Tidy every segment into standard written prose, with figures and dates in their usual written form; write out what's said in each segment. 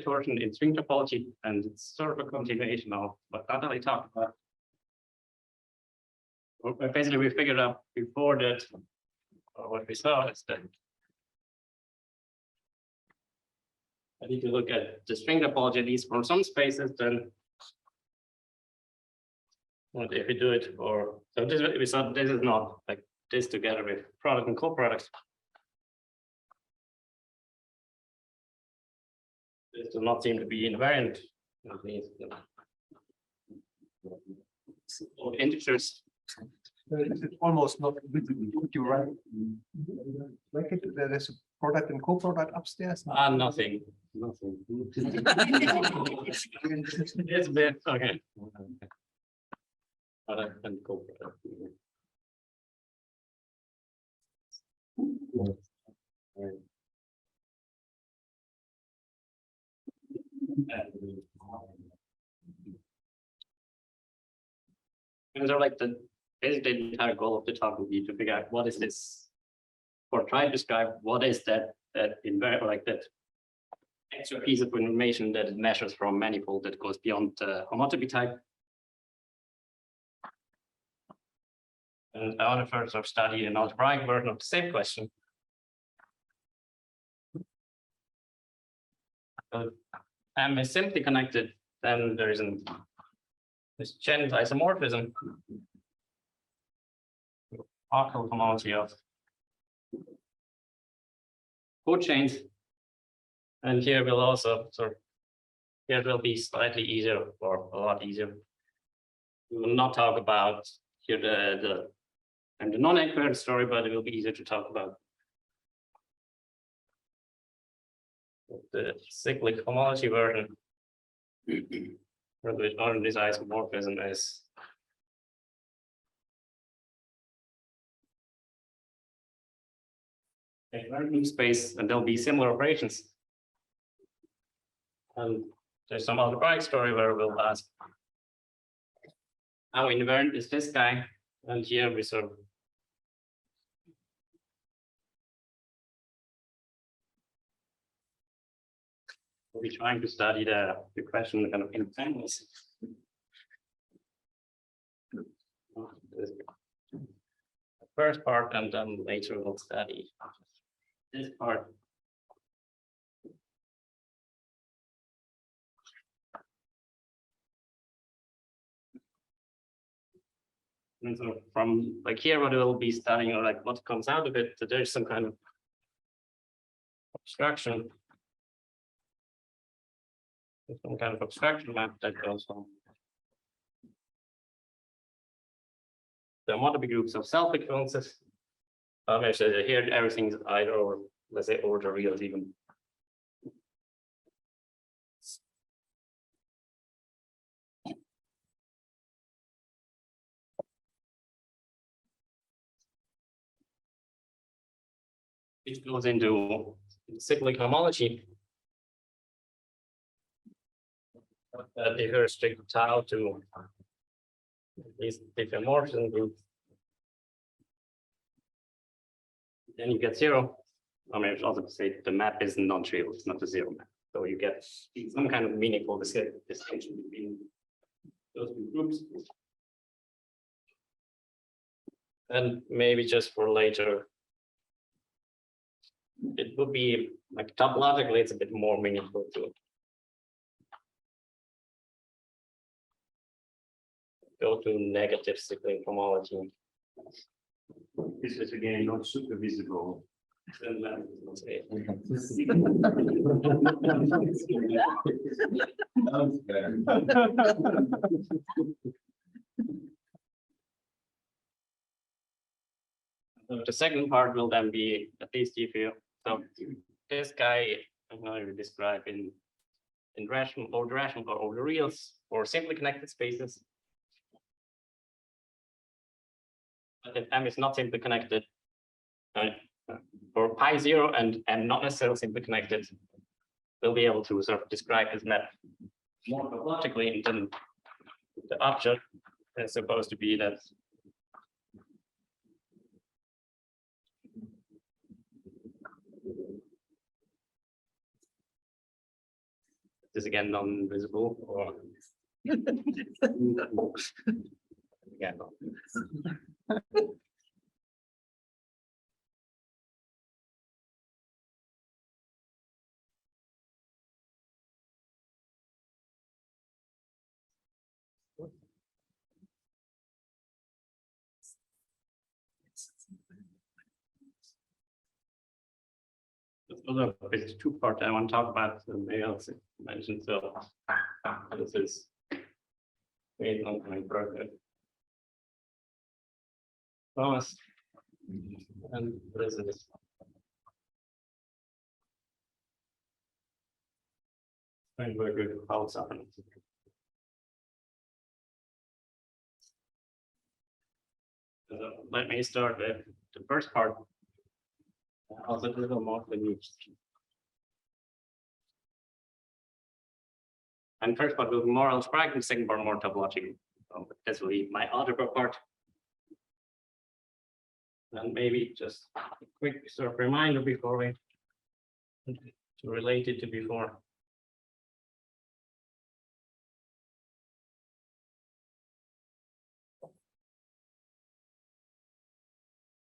linear torsion in string topology, and it's sort of a continuation of what Natalie talked about. Basically, we figured out before that, or what we saw is that I need to look at the string topology, at least from some spaces, then what if we do it for, so this, we saw this is not like this together with product and co-products. This does not seem to be invariant. Or integers. It's almost not visible. You're right. There's a product and co-product upstairs. Nothing. It's a bit okay. Product and co-product. And so like basically the entire goal of the talk would be to figure out what is this, or try to describe what is that invariant, like that extra piece of information that it measures from manifold that goes beyond the homotopy type. And I want to first sort of study an algebraic version of the same question. So M is simply connected, then there is this Chen isomorphism, partial homology of cochains, and here we'll also here it will be slightly easier or a lot easier. We will not talk about here the non-equivalent story, but it will be easier to talk about the cyclic homology version, where the ordinary isomorphism is a random space, and there'll be similar operations. And there's some algebraic story where we'll ask how invariant is this guy, and here we sort of we'll be trying to study the question kind of independence. The first part, and then later we'll study this part. And so from like here, what we'll be studying, or like what comes out of it, that there's some kind of abstraction. Some kind of abstraction map that goes from the homotopy groups of self-equivalences. Actually, here everything's either, or let's say order reals even. It goes into cyclic homology. That differs strict tau to these diffeomorphism group. Then you get zero. I mean, it's also to say the map is non-trivial, it's not a zero map. So you get some kind of meaningful distinction between those two groups. And maybe just for later, it would be like topologically, it's a bit more meaningful to go to negative cyclic homology. This is again not super visible. The second part will then be, at least if you, so this guy I'm going to describe in rational or order reals or simply connected spaces. But if M is not simply connected, for pi 0 and M not necessarily simply connected, we'll be able to sort of describe this map more logically than the object is supposed to be that this again non-visible or again. Although it's two-part, I want to talk about maybe else mentioned. So this is based on my project. Thomas, and this is very good house up. Let me start with the first part. Also, a little more than you. And first part will be more algebraic, and second part more topological. So this will be my algebra part. And maybe just a quick sort of reminder before we to relate it to before.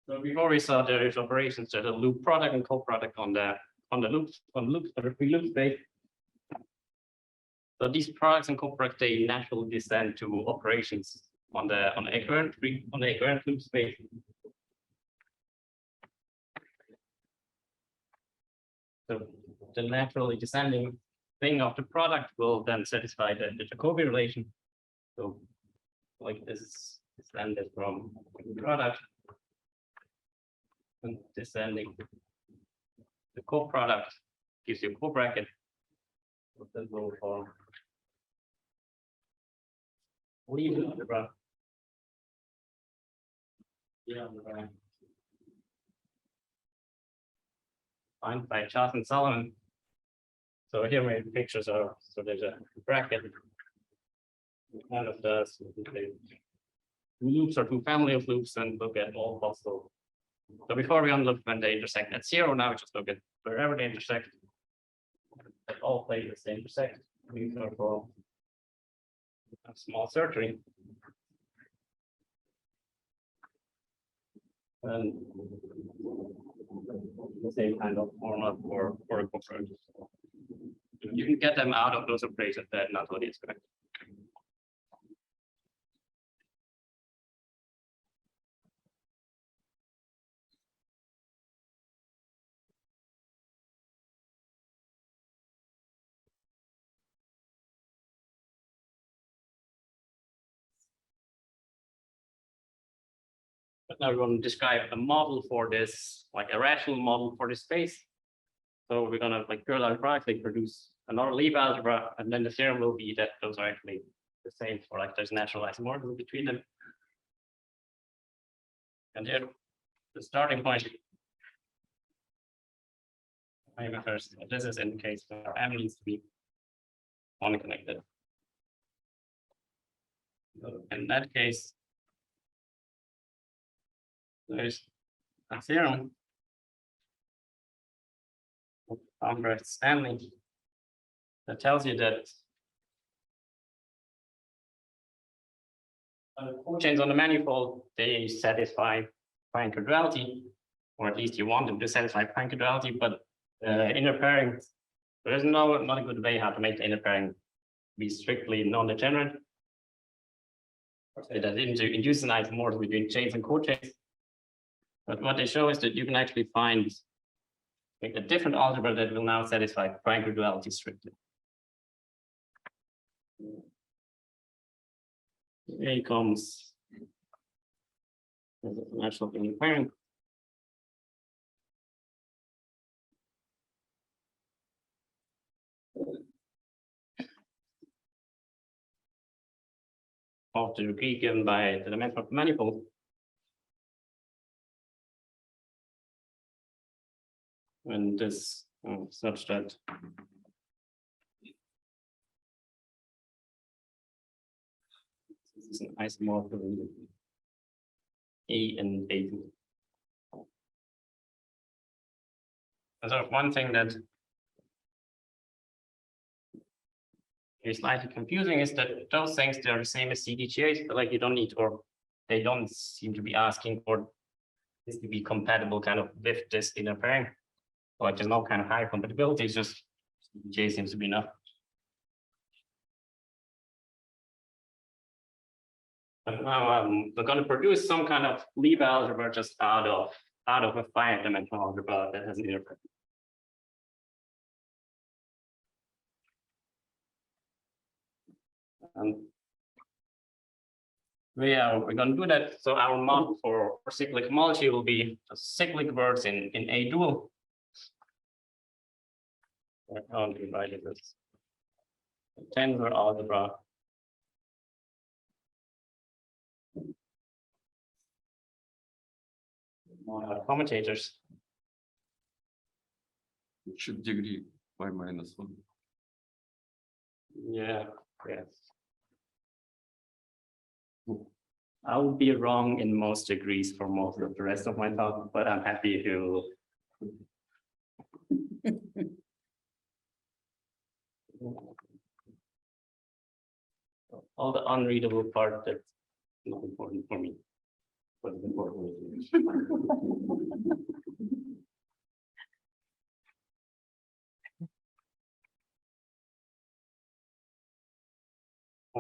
So before we saw the operations, there's a loop product and co-product on the loops or the free loop space. So these products and co-products, they naturally descend to operations on the equivalent loop space. So the naturally descending thing of the product will then satisfy the Jacobi relation. So like this is descended from the product and descending the co-product gives you a co-bracket. That will form leave algebra. Yeah, defined by Charles and Solomon. So here my pictures are, so there's a bracket. Kind of does loops or two family of loops and look at all possible. So before we look when they intersect at zero, now we just look at wherever they intersect. At all places they intersect. We for a small surgery. And the same kind of formula for a co-product. You can get them out of those operations that not what is correct. But now we're going to describe a model for this, like a rational model for this space. So we're going to like pure algebraically produce another leaf algebra, and then the theorem will be that those are actually the same, or like there's naturalized model between them. And here, the starting point. Maybe first, this is in the case where M needs to be unconnected. So in that case, there's a theorem of Albrecht-Stanley that tells you that chains on the manifold, they satisfy prime quadratic, or at least you want them to satisfy prime quadratic, but inner pairing, there is not a good way how to make the inner pairing be strictly non-degenerate. That induces an isomorphism between chains and co-chains. But what they show is that you can actually find like a different algebra that will now satisfy prime quadratic strictly. Here comes the natural inner pairing. Of the degree given by the dimension of the manifold. And this such that this is an isomorphism A and A2. And so one thing that is slightly confusing is that those things, they're the same as CDGAs, but like you don't need, or they don't seem to be asking for this to be compatible kind of with this inner pairing. Like there's no kind of high compatibility, it's just CDGA seems to be enough. And now we're going to produce some kind of Lieb algebra just out of a finite dimensional algebra that has an inner pairing. We're going to do that. So our mod for cyclic homology will be cyclic words in a dual. How do we write this? Tensor algebra. Commentators. It should degree by -1. Yeah, yes. I will be wrong in most degrees for most of the rest of my talk, but I'm happy if you. All the unreadable part that's not important for me. But it's important.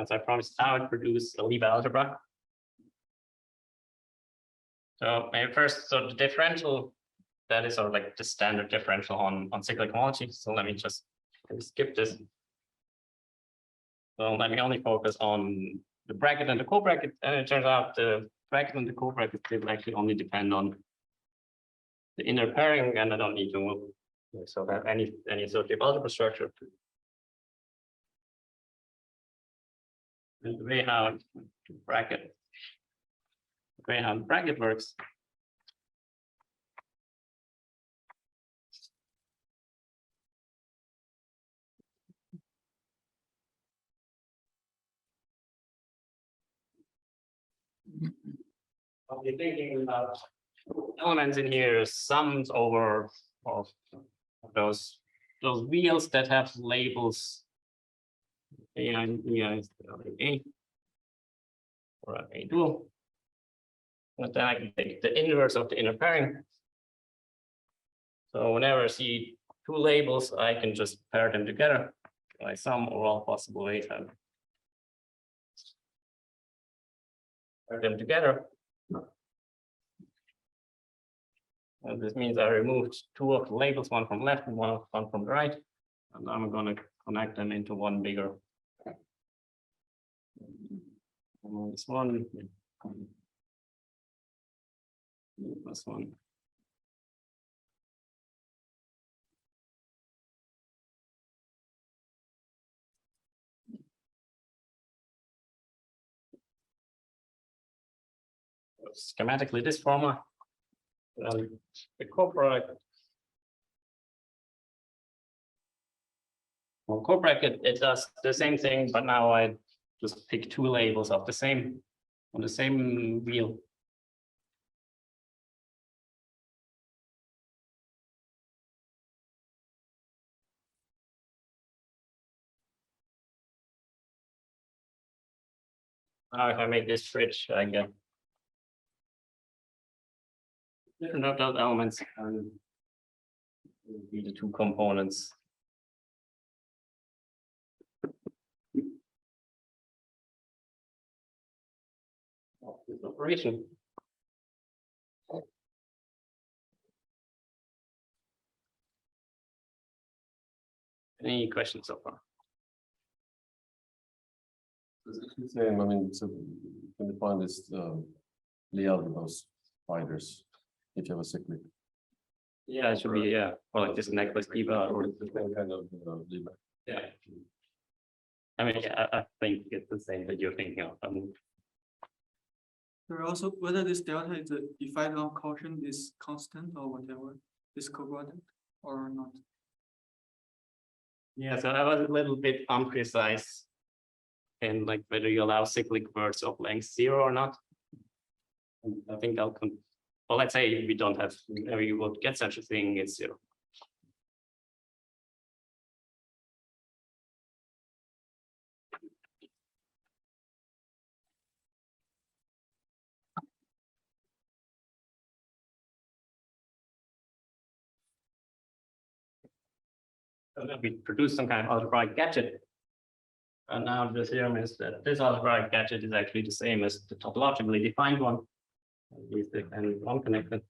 As I promised, I would produce a Lieb algebra. So maybe first, so the differential, that is sort of like the standard differential on cyclic homology. So let me skip this. So let me only focus on the bracket and the co-bracket. And it turns out the bracket and the co-bracket will actually only depend on the inner pairing, and I don't need to so have any associative algebra structure. And the way how bracket works. I'll be thinking about elements in here, sums over of those wheels that have labels A and B is A or A dual. But then I can take the inverse of the inner pairing. So whenever I see two labels, I can just pair them together by some or all possible ways. Pair them together. And this means I removed two of the labels, one from left and one from the right. And I'm going to connect them into one bigger. This one. Plus one. Schematically, this formula. The co-product. Well, co-bracket, it does the same thing, but now I just pick two labels of the same on the same wheel. Now, if I make this switch, I get different of those elements and be the two components. Of this operation. Any questions so far? It's the same. I mean, so you can define this Lie algebras fighters if you have a cyclic. Yeah, it should be, yeah, or like this necklace keyboard or The same kind of Lie. yeah. I mean, yeah, I think it's the same that you're thinking of. There also whether this delta is defined on quotient is constant or whatever, is co-product or not. Yeah, so I was a little bit imprecise in like whether you allow cyclic words of length 0 or not. And I think I'll well, let's say we don't have, whenever you would get such a thing, it's 0. we produce some kind of algebraic gadget. And now the theorem is that this algebraic gadget is actually the same as the topologically defined one. At least they can unconnected.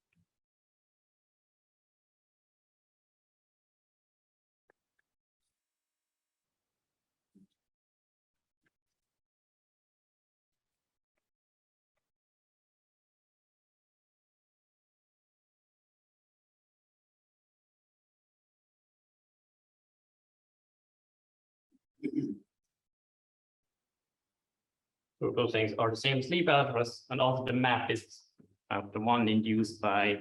So those things are the same sleep algebras, and also the map is the one induced by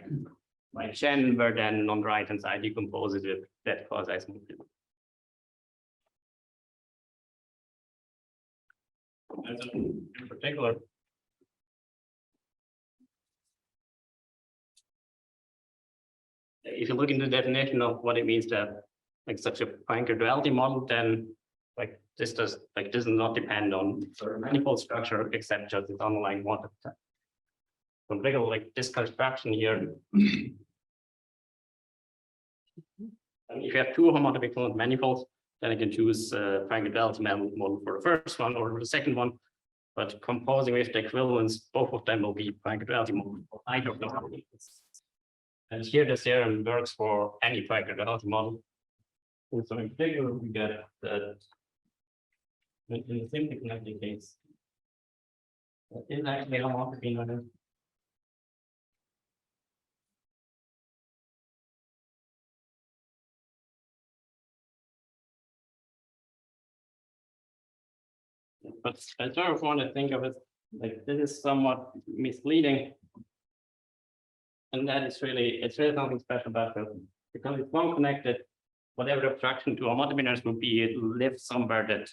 Chen, where then on the right hand side you compose it with that quasi-smooth. And so in particular, if you look into the definition of what it means to have like such a Poincare duality model, then like this does not depend on the manifold structure except just its underlying quantity. So in particular, like this construction here, and if you have two homotopy equivalent manifolds, then you can choose Poincare duality model for the first one or for the second one. But composing with the equivalence, both of them will be Poincare duality model for either of them. And here the theorem works for any Poincare duality model. And so in particular, we get that in the simply connected case, that is actually a homotopy model. But I sort of want to think of it like this is somewhat misleading. And that is really, it's really something special about it because it's one connected, whatever the abstraction to homotopy would be, it lives somewhere that,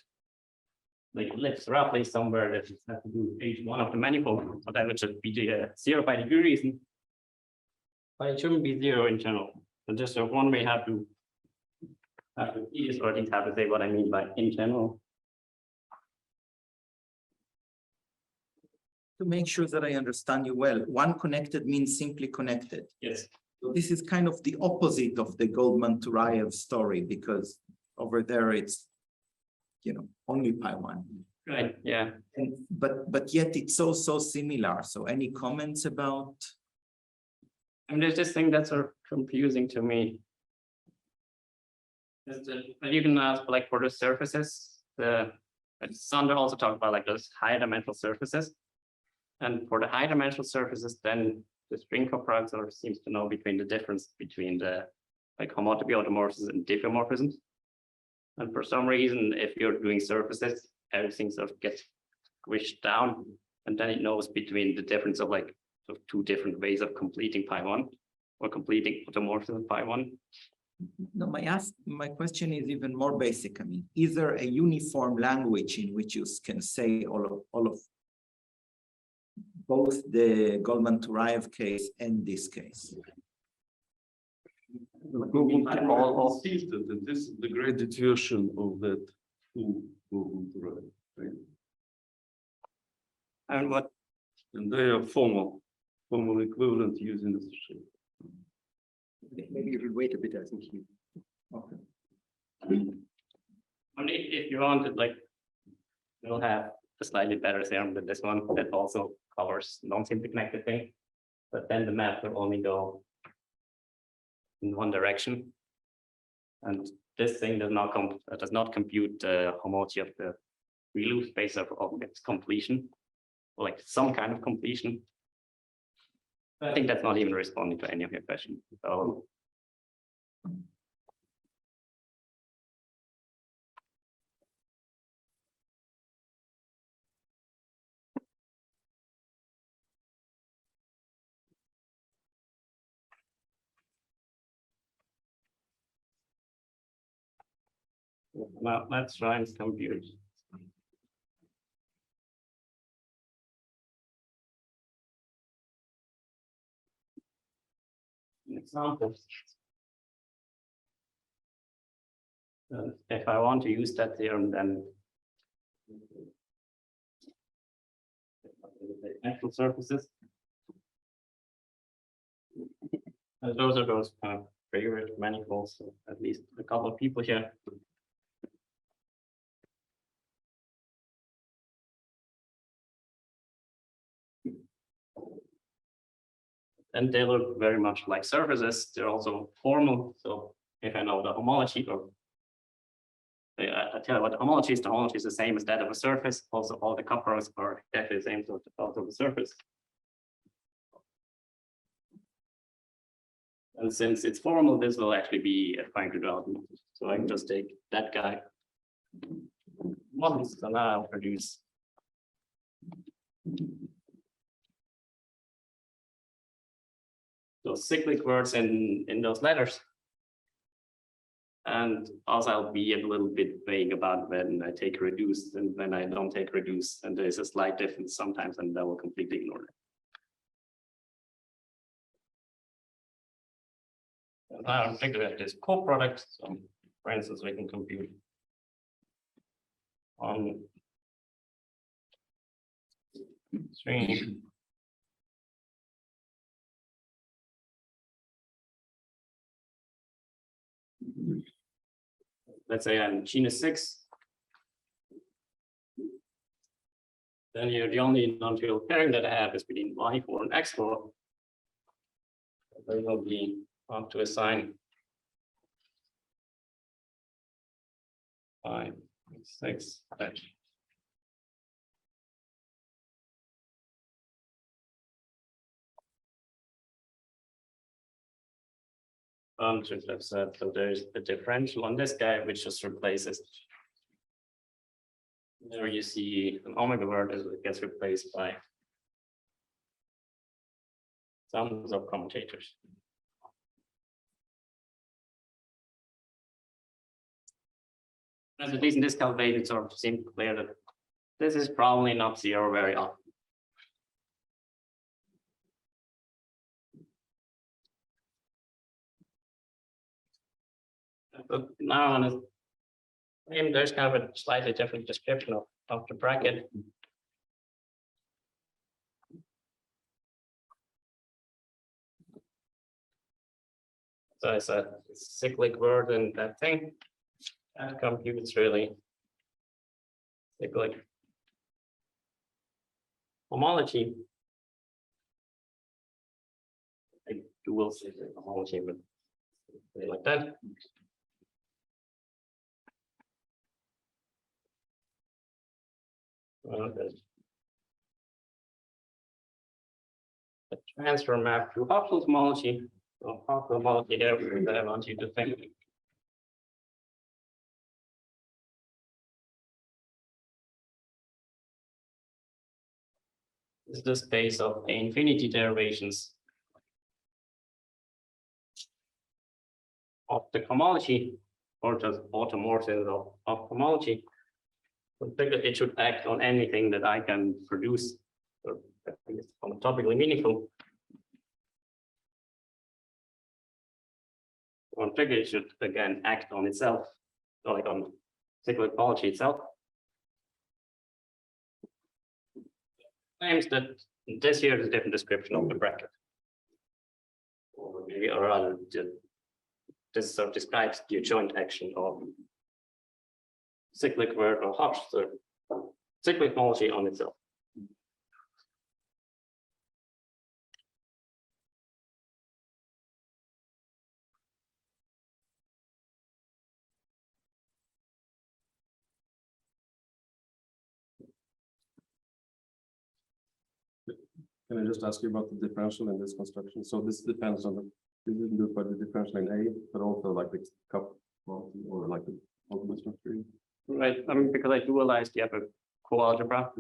like lives roughly somewhere that it has to do H1 of the manifold, so that would just be the zero by degree reason. But it shouldn't be zero in general. So just one way have to use, or at least have to say what I mean by in general. To make sure that I understand you well, one connected means simply connected. Yes. So this is kind of the opposite of the Goldman-Turayev story, because over there it's, only pi1. Right. Yeah. But yet it's so similar. So any comments about? I mean, there's this thing that's sort of confusing to me. You can ask like for the surfaces, Sander also talked about like those high dimensional surfaces. And for the high dimensional surfaces, then the string coproductor seems to know between the difference between the like homotopy automorphisms and diffeomorphisms. And for some reason, if you're doing surfaces, everything sort of gets squished down, and then it knows between the difference of like two different ways of completing pi1 or completing automorphism pi1. No, my question is even more basic. I mean, is there a uniform language in which you can say all of both the Goldman-Turayev case and this case? All insisted that this is the graded version of that Goldman-Turayev, right? And what? And they are formal equivalent using the shape. Maybe you should wait a bit, I think you. Okay. I mean, if you wanted, like, you'll have a slightly better theorem than this one that also covers non-simply connected thing, but then the map will only go in one direction, and this thing does not compute the homotopy of the real space of its completion, or like some kind of completion. I think that's not even responding to any of your questions. So. Well, let's try and compute. An example. If I want to use that theorem, then actual surfaces. And those are those favorite manifolds, so at least a couple of people here. And they look very much like surfaces. They're also formal. So if I know the homology, or I tell you what the homology is the same as that of a surface. Also, all the couples are exactly the same sort of the surface. And since it's formal, this will actually be a fine development. So I can just take that guy. Models, and now I'll produce. Those cyclic words in those letters. And also I'll be a little bit vague about when I take reduced and when I don't take reduced. And there's a slight difference sometimes, and I will completely ignore it. And now I'm thinking about this co-product. So for instance, we can compute on 3. Let's say I'm genus 6. Then here the only non-trivial pairing that I have is between y4 and x4. They will be up to assign 5, 6. Should have said, so there's a differential on this guy, which just replaces. There you see an omega word as it gets replaced by sums of commutators. As at least in this calculation, it sort of seems clear that this is probably not 0 very often. But now on there's kind of a slightly different description of the bracket. So I said cyclic word and that thing. That computes really cyclic homology. I dual cyclic homology, but like that. A transfer map to Hopfield's homology. So Hopfield's homology here, I want you to think. Is the space of infinity derivations of the homology, or just automorphism of homology. It should act on anything that I can produce, or I think it's homotopically meaningful. On figure, it should again act on itself, so like on cyclic homology itself. Claims that this here is a different description of the bracket, or maybe, or rather, this sort of describes the joint action of cyclic word or Hopf, so cyclic homology on itself. Can I just ask you about the differential in this construction? So this depends on this isn't good by the differential in A, but also like the cup or like the ultimate structure. Right, I mean, because I dualized the upper co-algebra.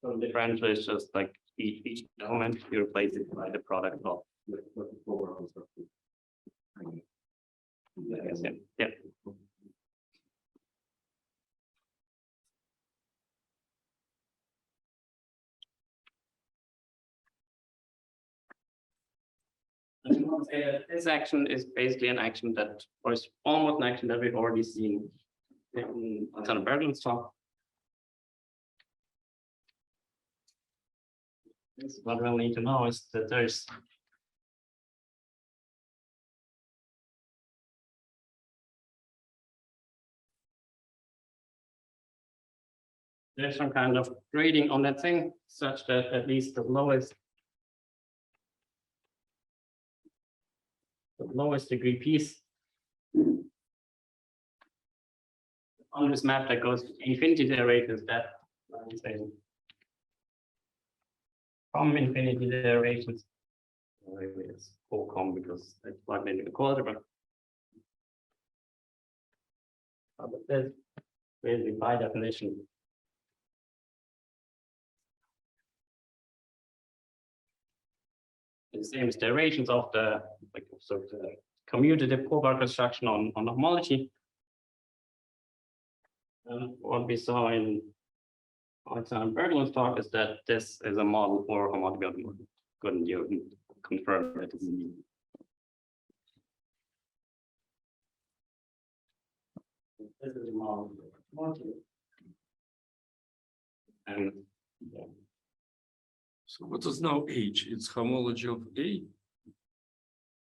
So the differential is just like each element, you replace it by the product of. Yeah. This action is basically an action that, or is almost an action that we've already seen in Alexander Berglund's talk. What we'll need to know is that there's there's some kind of grading on that thing such that at least the lowest degree piece on this map that goes to infinity derivations that from infinity derivations. Maybe it's com because it's plugged into the algebra. But that's basically by definition. The same as derivations of the commutative cobalt construction on homology. And what we saw in Alexander Berglund's talk is that this is a model for homology. Couldn't you confirm that? This is a model for homology. And yeah. So what is now H? It's homology of A?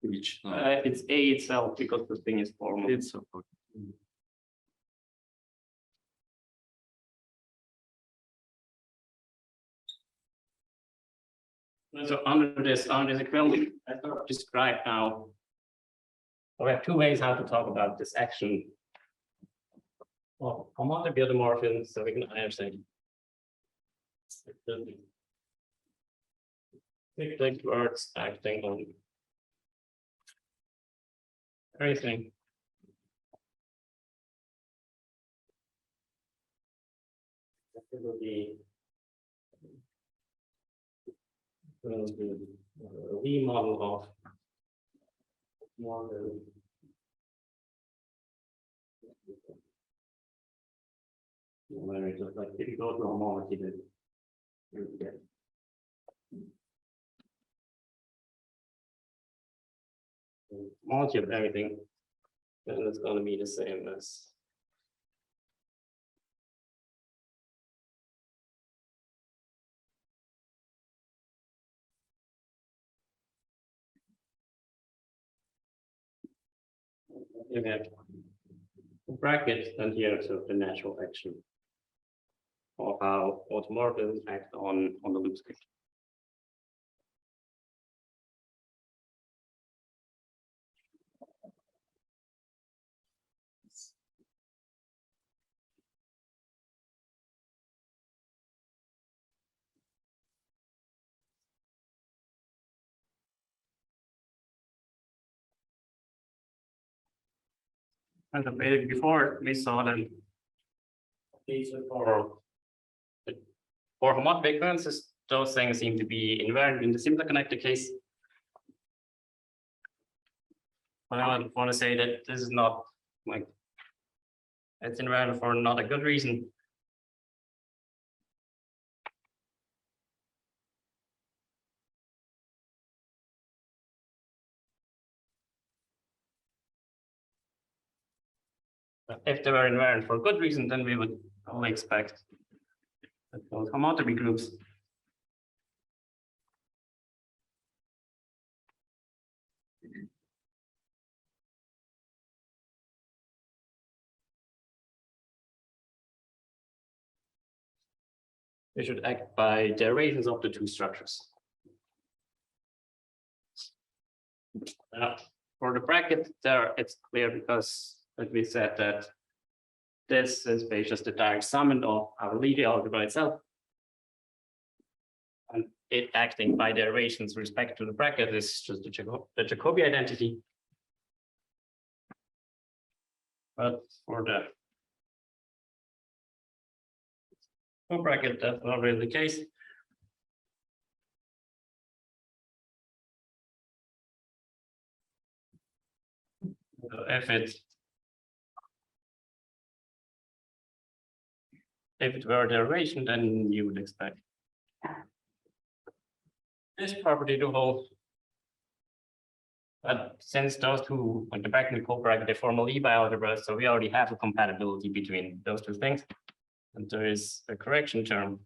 H. No. It's A itself because the thing is formal. It's okay. So under this equivalent, I sort of describe now. We have two ways how to talk about this action. Well, homology biomorphism, so we can understand. Cyclic words acting on everything. It will be the V model of model. Where it just like if you go to homology, then you get homology of everything, then it's going to be the same as you have brackets and here so the natural action of how automorphisms act on the loop space. And before we saw that these are for homologic equivalences, those things seem to be invariant in the simpler connector case. But I want to say that this is not like it's invariant for not a good reason. If they were invariant for a good reason, then we would only expect that those homotopy groups they should act by derivations of the two structures. For the bracket there, it's clear because like we said that this is basically just the direct summand of our linear algebra itself. And it acting by derivations with respect to the bracket is just the Jacobi identity. But for the bracket, that's not really the case. So if it were a derivation, then you would expect this property to hold. But since those two, like the bracket and the co-bracket, they form a Lie algebra, so we already have a compatibility between those two things. And there is a correction term.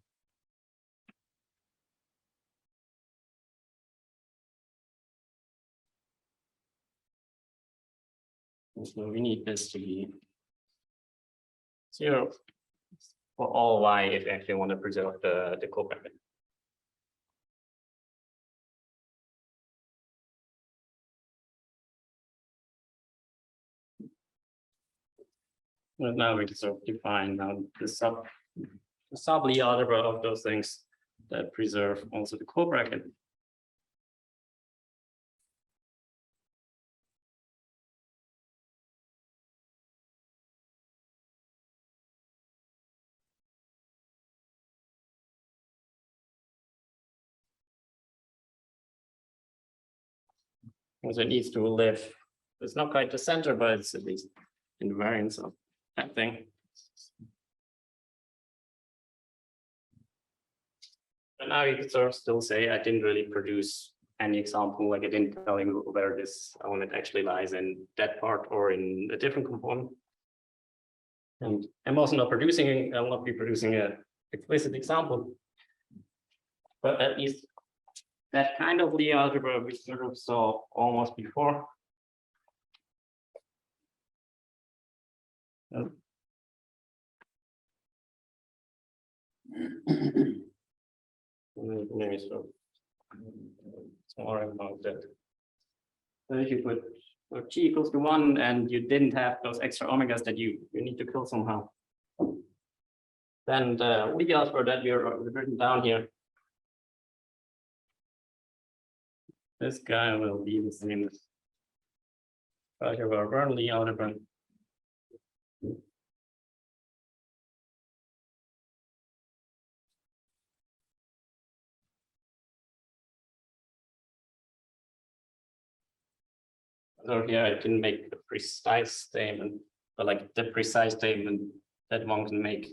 So we need this to be 0 for all y if you actually want to preserve the co-bracket. And now we can sort of define now the sub-Lie algebra of those things that preserve also the co-bracket. Also, it needs to live. It's not quite the center, but it's at least invariance of that thing. But now you could sort of still say I didn't really produce any example, like I didn't tell you where this element actually lies in that part or in a different component. And I'm also not producing, I will not be producing an explicit example. But at least that kind of Lie algebra we sort of saw almost before. Maybe so. It's more about that. So if you put g equals to 1 and you didn't have those extra omegas that you need to kill somehow, then the Lie algebra that we're written down here, this guy will be the same as our Lie algebra. So here I can make a precise statement, but like the precise statement that one can make.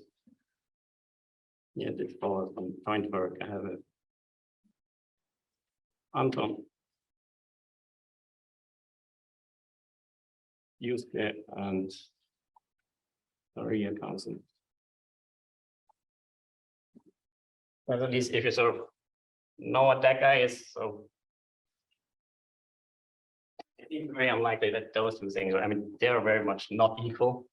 Yeah, this follows some point work. I have a Anton. Yusuke and Maria Council. But at least if you sort of know what that guy is, so it's very unlikely that those two things, I mean, they're very much not equal.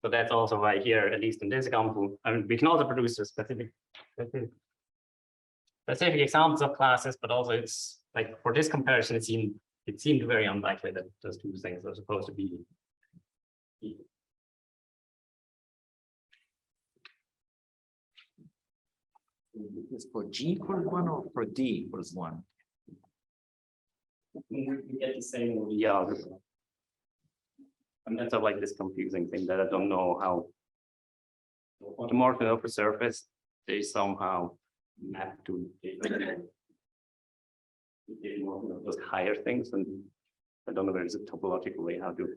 So that's also why here, at least in this example, I mean, we can also produce a specific examples of classes, but also it's like for this comparison, it seemed very unlikely that those two things are supposed to be equal. Is for G equals 1 or for D equals 1? We get the same Lie algebra. And that's like this confusing thing that I don't know how. Automorphism of a surface, they somehow map to those higher things, and I don't know where is a topological way how to.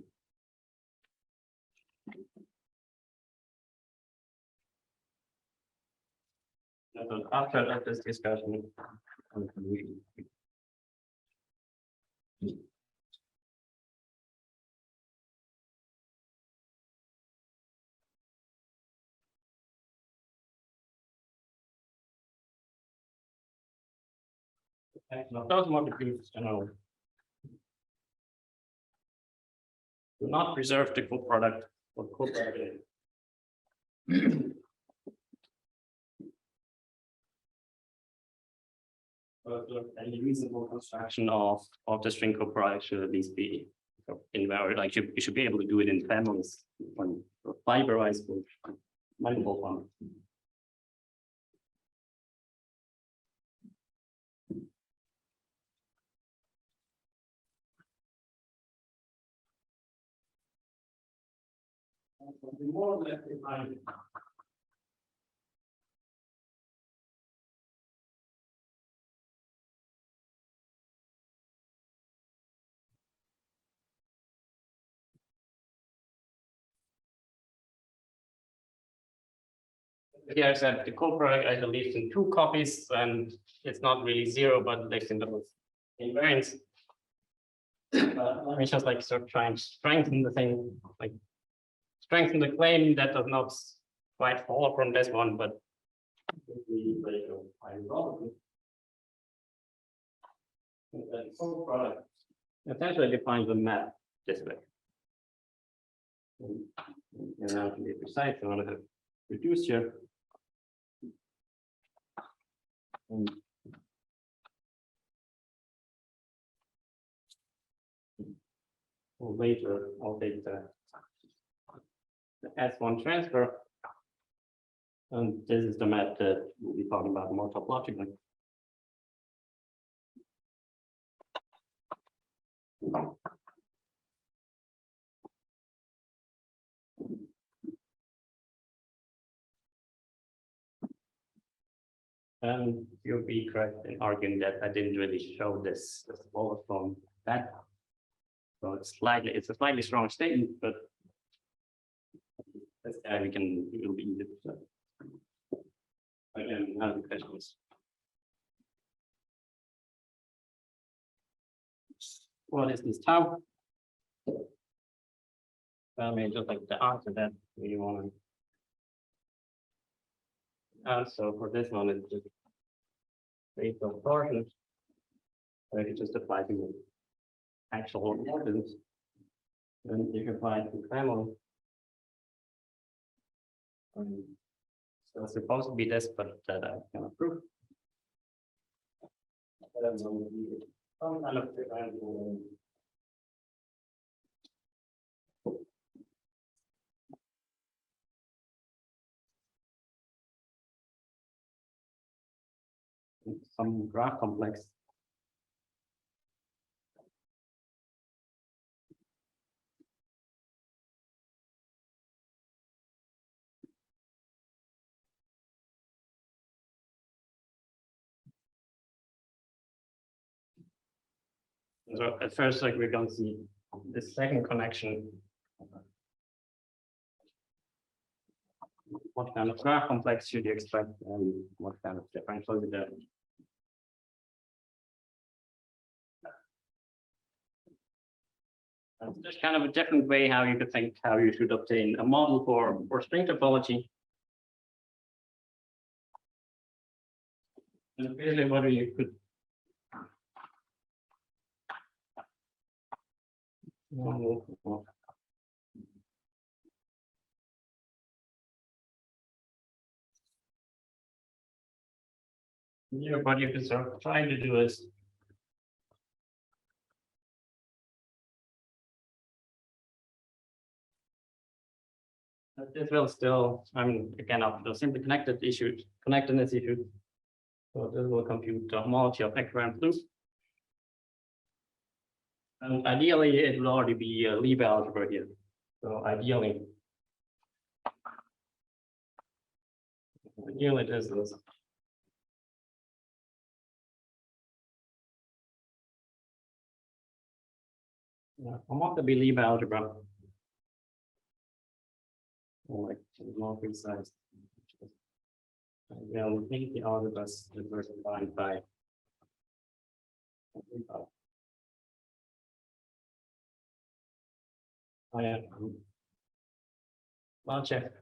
After this discussion, those molecules, do not preserve the co-product or co-product. But any reasonable construction of the string co-product should at least be invariant. Like you should be able to do it in families on fiberized with multiple ones. More or less defined. Here I said the co-product either lives in 2 copies, and it's not really 0, but lives in those invariants. Let me just like sort of try and strengthen the thing, like strengthen the claim that does not quite follow from this one, but the co-product essentially defines the map this way. And now to be precise, I want to have reduced here. And later I'll take the S1 transfer. And this is the method we'll be talking about more topologically. And you'll be correct in arguing that I didn't really show this all from that. So it's a slightly strong statement, but it'll be easy to say. Again, now the question is, what is this tau? I mean, just like the answer that we want to. So for this one, it's just based on torsion. So you just apply to the actual ordinance. Then you can apply to family. So it's supposed to be this, but that I cannot prove. Some kind of some graph complex. So at first, like we're going to see the second connection. What kind of graph complex should you expect, and what kind of differential is there? There's kind of a different way how you could think how you should obtain a model for string topology. And basically what you could what you could sort of try to do is this will still, again, of the simply connectedness issue. So this will compute the homology of equivalent loop. And ideally, it will already be a Lieb algebra here. So ideally this is. I want to be Lieb algebra. Like more precise. We'll think the algebra is diversified by. Oh yeah. Well, check.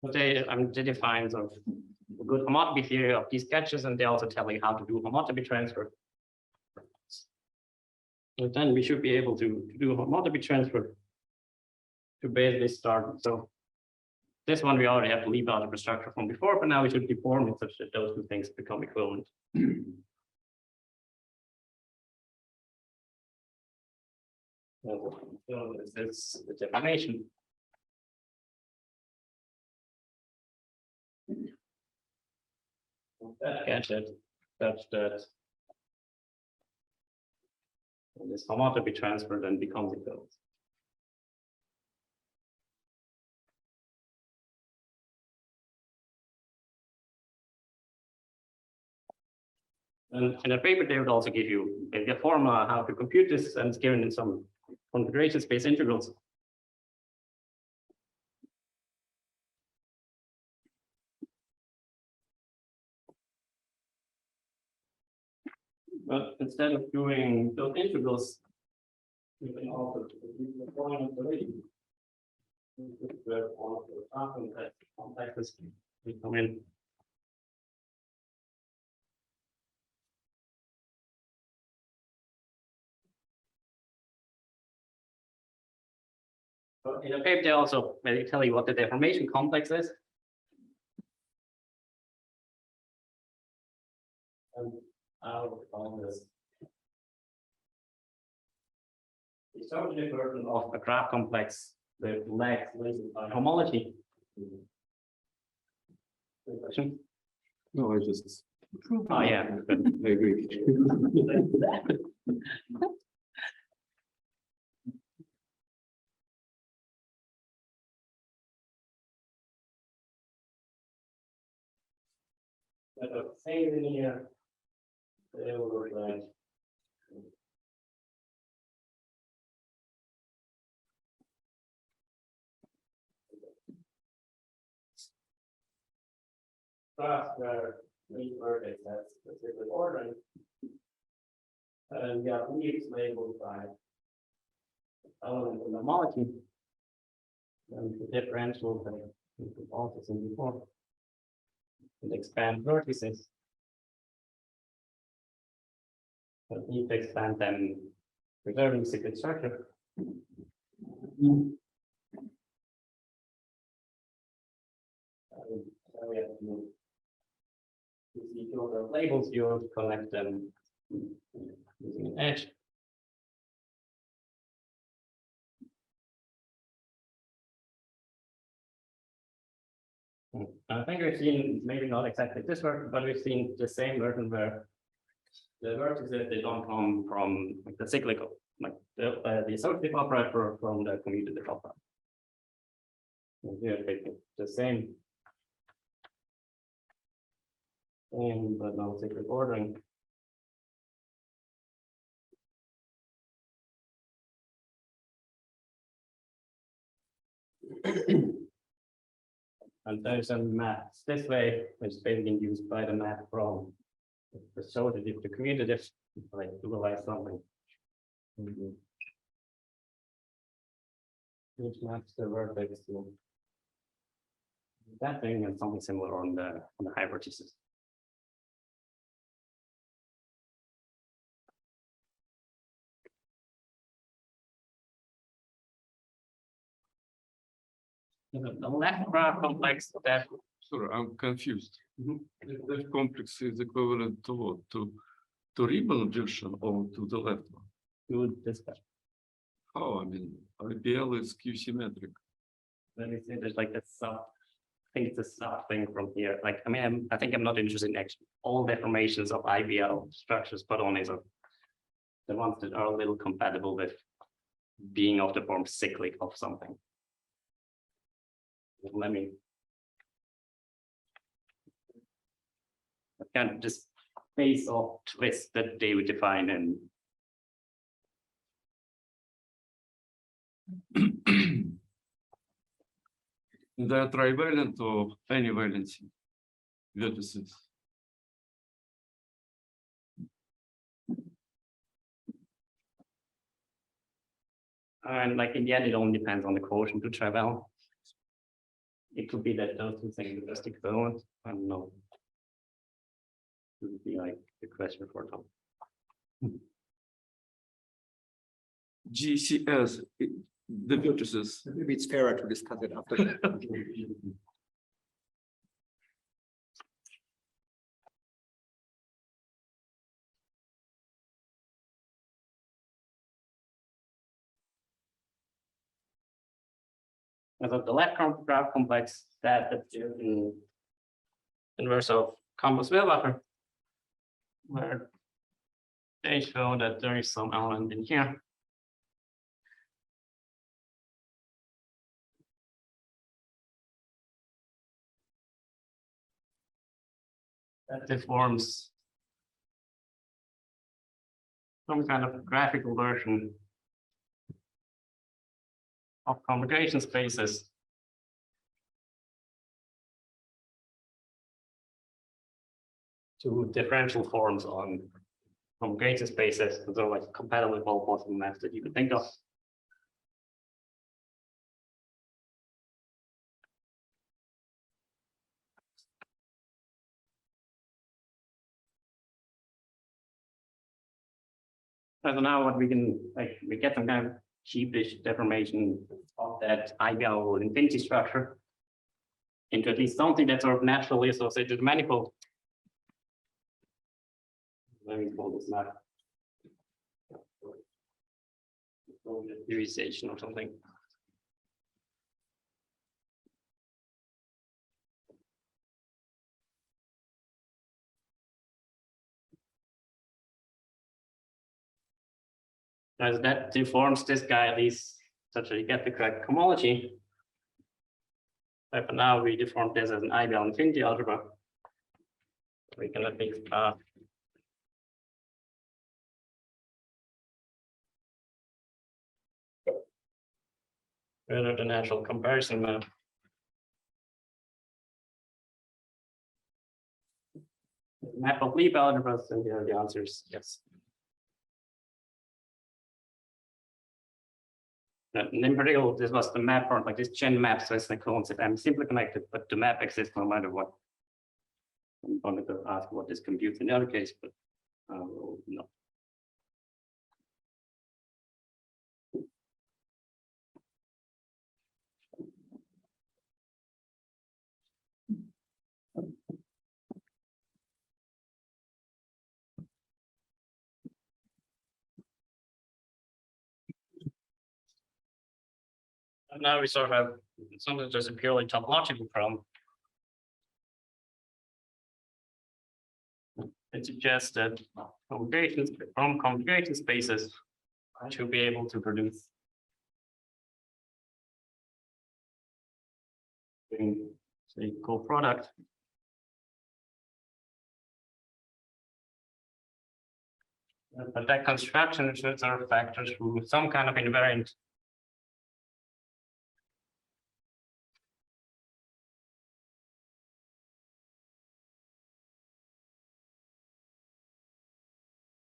But they define sort of a good homotopy theory of these sketches, and they also tell you how to do homotopy transfer. So then we should be able to do homotopy transfer to basically start. So this one we already have the Lieb algebra structure from before, but now we should deform it such that those two things become equivalent. So this is the definition. That gadget, such that this homotopy transfer then becomes equivalent. And in a paper, they would also give you maybe a formula how to compute this, and it's given in some configuration space integrals. But instead of doing those integrals, you can also use the following operation. Where all of the complexes we come in. But in the paper, they also maybe tell you what the deformation complex is. And I'll call this the Torsion version of a graph complex with legs listed by homology. Good question. No, I just, Oh, yeah. Good. I agree. But the same in here. They will look like. Graphs where each vertex has specific ordering. And you have leaves labeled by element in the molecule. And the differential that we also seen before. And expand vertices. But need to expand them preserving cyclic structure. So we have to see the labels, you collect them using an edge. I think we've seen maybe not exactly this version, but we've seen the same version where the vertices they don't come from like the cyclical, like the associative operator from the commutative operator. And here the same. But now cyclic ordering. And there's a map this way, which is basically used by the map from the associative to commutative, like dualize something. Which maps the vertex to that thing and something similar on the high vertices. The left graph complex that Sorry, I'm confused. Mhm. That complex is equivalent to what? To Riemann version or to the left one? to this guy. How? I mean, IPL is Q-symmetric. Let me see, there's like a sub, I think it's a sub thing from here. Like, I mean, I think I'm not interested in actually all deformations of IBL structures, but only the ones that are a little compatible with being of the form cyclic of something. Let me. Kind of just base of twist that they would define and They are trivalent or any valency vertices. and like in the end, it only depends on the quotient to travel. It could be that those two things are just equivalent. I don't know. It would be like the question for Tom. GCS, the vertices. Maybe it's fairer to discuss it after. And so the left graph complex that appears in inverse of Campos-Willwacher, where they show that there is some element in here. That deforms some kind of graphical version of conjugation spaces. To differential forms on conjugation spaces, so like compatible with all possible maps that you could think of. So now what we can, like, we get some kind of cheapish deformation of that ideal infinity structure into at least something that's sort of naturally associated with manifold. Let me call this map. Theorization or something. As that deforms this guy at least such that you get the correct homology. But for now, we deform this as an ideal infinity algebra. We can at least rid of the natural comparison map. Map of Lieb algebras, and here the answer is yes. And in particular, this was the map or like this chain map, so it's the clones that I'm simply connected, but the map exists no matter what. I'm going to ask what this computes in the other case, but no. And now we sort of have something that's a purely topological problem. It suggests that configurations from configuration spaces to be able to produce say co-product. But that construction should sort of factor through some kind of invariant.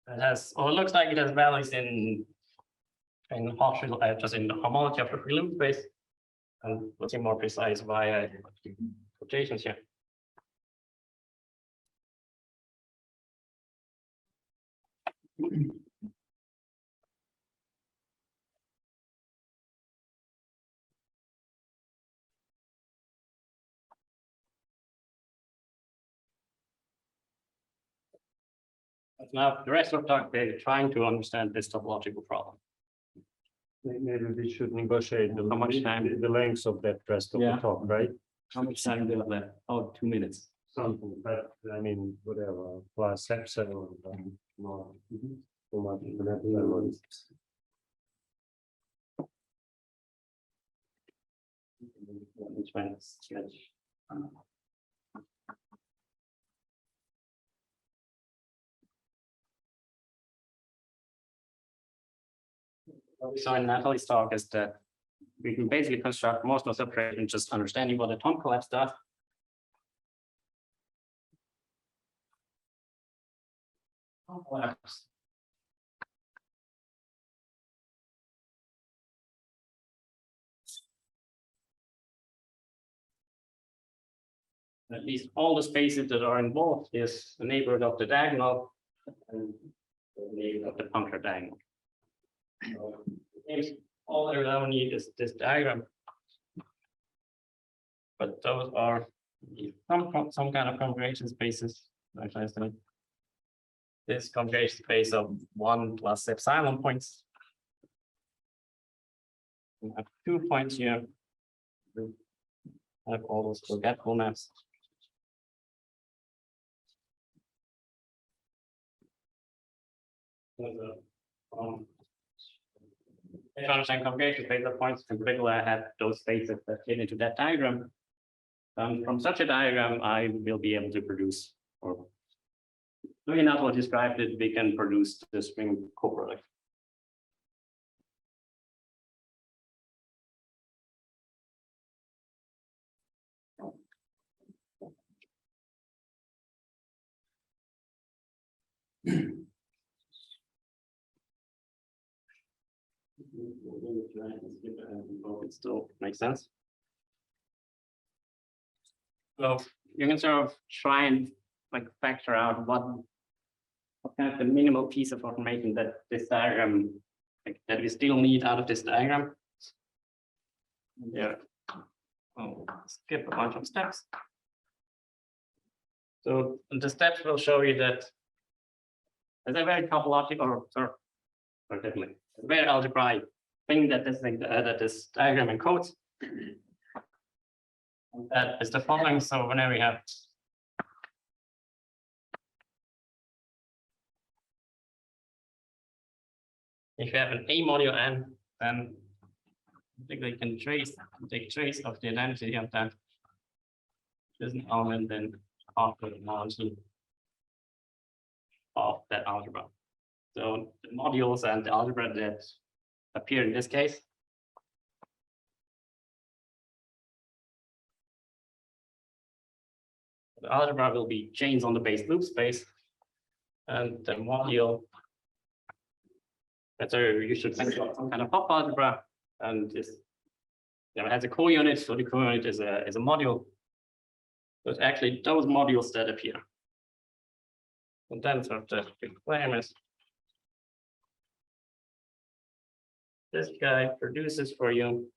It has, or it looks like it has values in Hochschild, just in the homology of the free loop space, and let's be more precise via quotations here. Now, the rest of the talk, they're trying to understand this topological problem. Maybe we should negotiate How much time? the length of that rest of the Yeah. talk, right? How much time do you have left? Oh, 2 minutes. Something, but I mean, whatever, plus epsilon. More. So much, whatever. Which one is sketch? What we saw in Natalie's talk is that we can basically construct most of the operation just understanding what the Tom collapse does. Tom collapse. At least all the spaces that are involved is the neighborhood of the diagonal and the neighborhood of the puncture diagonal. So, all I now need is this diagram. But those are some kind of configuration spaces. Actually, this configuration space of 1 plus epsilon points. We have 2 points here. We have all those forgetful maps. If I understand configuration space of points, in particular, I have those spaces that fit into that diagram. From such a diagram, I will be able to produce, or looking at what described it, we can produce the string coproduct. It still makes sense. So you can sort of try and like factor out what kind of the minimal piece of information that this diagram like, that we still need out of this diagram. There, I'll skip a bunch of steps. So the steps will show you that there's a very topological, or definitely a very algebraic thing that this thing that this diagram encodes. And that is the following. So whenever we have if you have an A modulo n, then I think they can take trace of the identity of that. There's an element then after the knowledge of that algebra. So the modules and the algebra that appear in this case. The algebra will be chains on the base loop space, and the module. So you should think of some kind of pop algebra, and this it has a co-unit. So the co-unit is a module. So it's actually those modules that appear. And then sort of the big claim is this guy produces for you,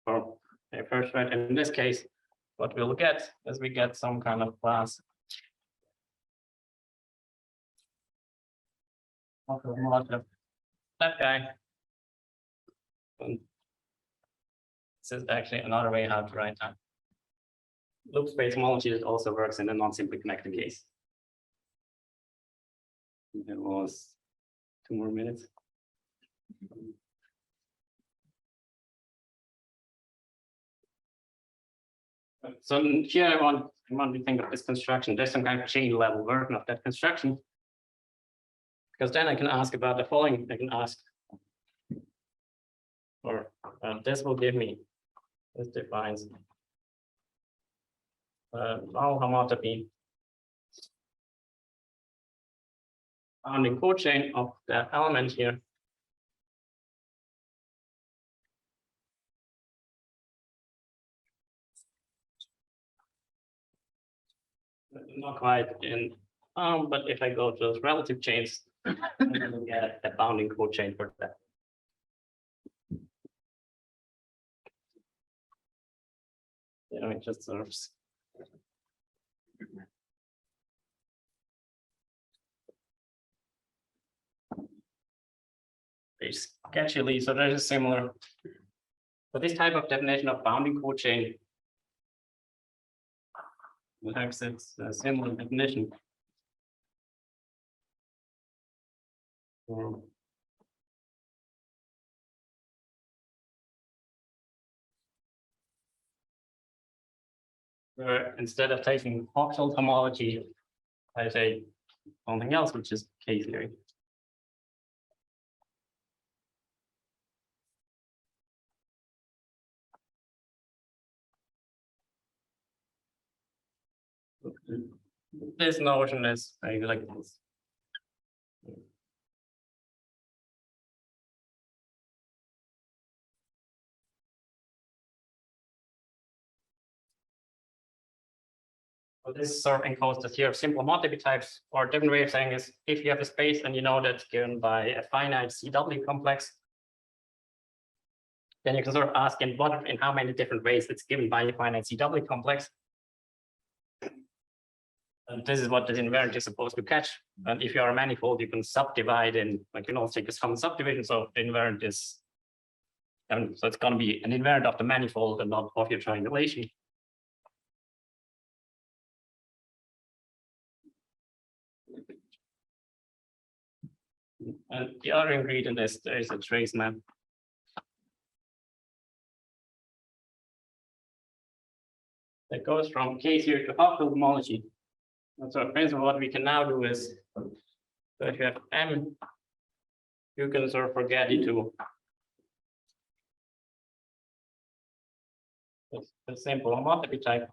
or first, right? In this case, what we'll get is we get some kind of class of the model. That guy. And this is actually another way how to write that. Loop space homology that also works in a non-simply connected case. There was 2 more minutes. So here I want to think of this construction. There's some kind of chain level version of that construction. Because then I can ask about the following. I can ask, or this will give me, this defines null homotopy on the cochain of the element here. Not quite in, but if I go to those relative chains, I will get a bounding cochain for that. Yeah, it just serves. Very sketchily, so there's a similar. But this type of definition of bounding cochain perhaps it's a similar definition. Where instead of taking Hochschild homology, I say something else, which is K-theory. This notion is like this. So this sort of encodes the theory of simple homotopy types, or a different way of saying is if you have a space and you know that's given by a finite CW complex, then you can sort of ask in how many different ways it's given by a finite CW complex. And this is what this invariant is supposed to catch. And if you are a manifold, you can subdivide in, like, you know, take a common subdivision. So the invariant is, so it's going to be an invariant of the manifold and not of your triangulation. And the other ingredient is there is a trace map. That goes from K-theory to Hochschild homology. And so in principle, what we can now do is, so if you have M, you can sort of forget it to a simple homotopy type,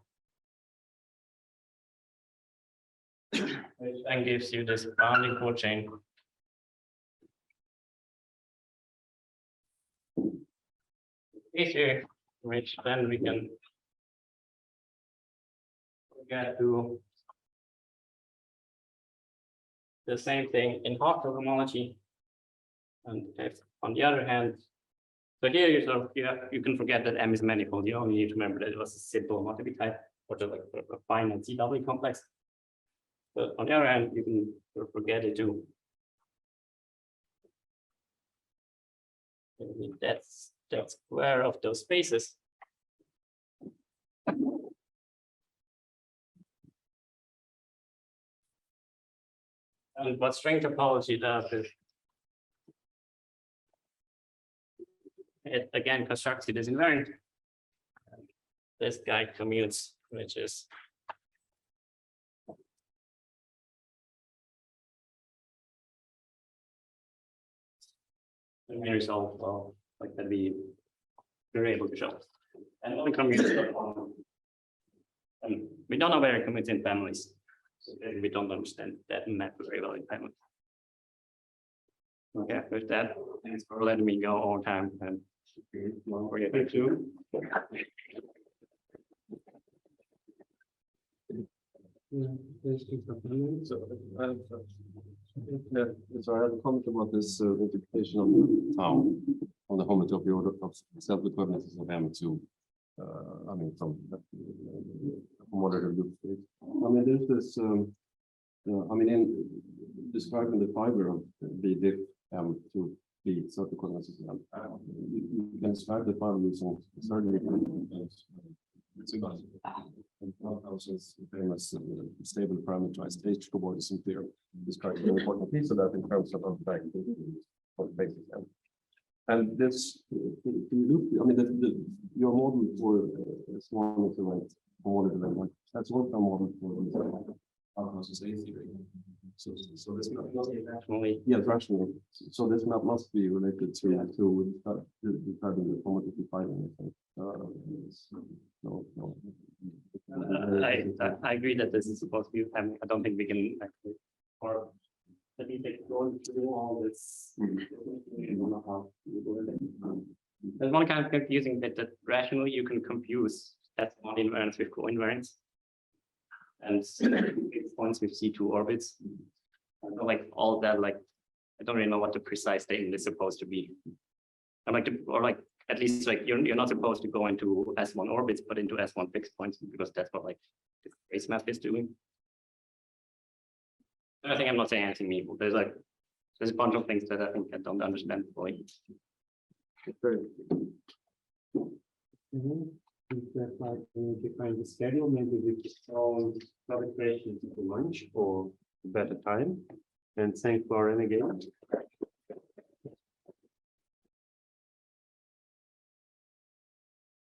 which then gives you this bounding cochain. Here, which then we can get to the same thing in Hochschild homology. And if On the other hand, so here you sort of, you can forget that M is manifold. You only need to remember that it was a simple multiple type or just like a finite CW complex. But on the other hand, you can sort of forget it too. That's square of those spaces. And what string topology does is it again constructs it as invariant. This guy commutes, which is the main result of like that we're able to show. And only commutes and we don't know where it commutes in families. So we don't understand that map very well in families. Okay, with that, thanks for letting me go all the time and thank you. So I have a comment about this interpretation of the tau on the homotopy order of self-equivalences of M2. I mean, from modern loop state. I mean, there's this. I mean, in describing the fiber of the diff to be self-equivalences, you can describe the fiber using certainly. Hausen's famous stable parameterized H cobordism theorem describes the important piece of that in terms of back of basis. And this, I mean, your model for small equivalent model development, that's one model for Hausen's A theory. So this map must be rationally, yes, rationally. So this map must be related to describing the homotopy filing. I agree that this is supposed to be. I don't think we can actually. Or let me take going through all this. I don't know how to do it. There's one kind of confusing that rationally you can confuse that's one invariance with co-invariance. And points with C2 orbits. I don't like all of that, like I don't really know what the precise statement is supposed to be. I like to, or like at least like you're not supposed to go into S1 orbits, but into S1 fixed points because that's what like the trace map is doing. I think I'm not saying anything meaningful. There's a bunch of things that I think I don't understand fully. Is that like define the schedule, maybe with all collaboration to lunch or a better time? And thank Florian again.